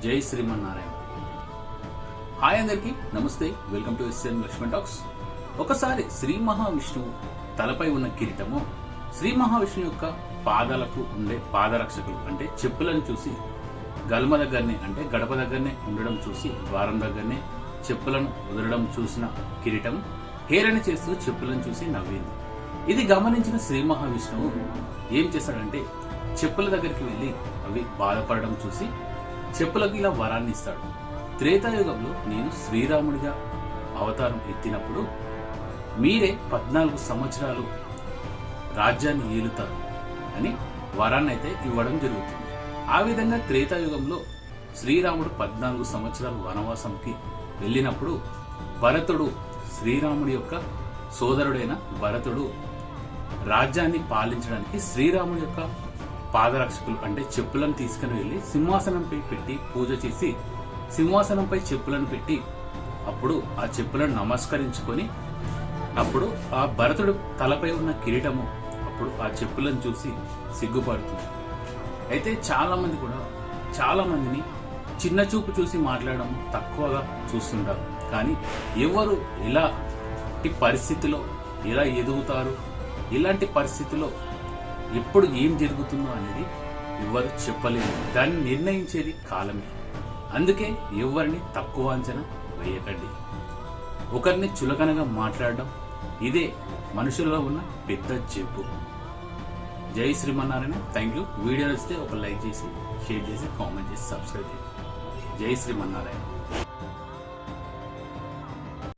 జై శ్రీమన్నారాయణ. హాయ్ అందరికి నమస్తే, welcome to SN Lakshman talks. ఒకసారి శ్రీ మహావిష్ణువు తలపై ఉన్న కిరీటము శ్రీ మహావిష్ణువు యొక్క పాదాలకు ఉండే పాదరక్షకులు అంటే చెప్పులను చూసి గల్మ దగ్గరనే అంటే గడప దగ్గరనే ఉండడం చూసి ద్వారం దగ్గరనే చెప్పులను వదలడం చూసిన కిరీటం హేళన చేస్తూ చెప్పులను చూసి నవ్వింది. ఇది గమనించిన శ్రీ మహావిష్ణువు ఏం చేశాడంటే చెప్పుల దగ్గరికి వెళ్లి అవి బాధపడడం చూసి చెప్పులకు ఇలా వరాన్ని ఇస్తాడు. త్రేతాయుగంలో నేను శ్రీరాముడిగా అవతారం ఎత్తినప్పుడు మీరే 14 సంవత్సరాలు రాజ్యాన్ని ఏలుతారు అని వరాన్ని అయితే ఇవ్వడం జరుగుతుంది. ఆ విధంగా త్రేతాయుగంలో శ్రీరాముడు 14 సంవత్సరాలు వనవాసంకి వెళ్ళినప్పుడు భరతుడు, శ్రీరాముడి యొక్క సోదరుడైన భరతుడు రాజ్యాన్ని పాలించడానికి శ్రీరాముడి యొక్క పాదరక్షకులు అంటే చెప్పులను తీసుకుని వెళ్లి సింహాసనంపై పెట్టి పూజ చేసి సింహాసనంపై చెప్పులను పెట్టి అప్పుడు ఆ చెప్పులను నమస్కరించుకొని అప్పుడు ఆ భరతుడు తలపై ఉన్న కిరీటము అప్పుడు ఆ చెప్పులను చూసి సిగ్గుపడుతుంది. అయితే చాలా మందిని చిన్న చూపు చూసి మాట్లాడడం తక్కువగా చూస్తుంటారు. కానీ ఎవరు ఇలాంటి పరిస్థితిలో ఎలా ఎదుగుతారు, ఇలాంటి పరిస్థితిలో ఎప్పుడు ఏం జరుగుతుందో అనేది ఎవరు చెప్పలేరు. దాన్ని నిర్ణయించేది కాలమే. అందుకే ఎవరిని తక్కువ అంచనా వేయకండి. ఒకరిని చులకనగా మాట్లాడడం ఇదే మనుషుల్లో ఉన్న పెద్ద జబ్బు. జై శ్రీమన్నారాయణ. Thank you. వీడియో వస్తే ఒక లైక్ చేసి, షేర్ చేసి, కామెంట్ చేసి, సబ్స్క్రైబ్ చేయండి. జై శ్రీమన్నారాయణ.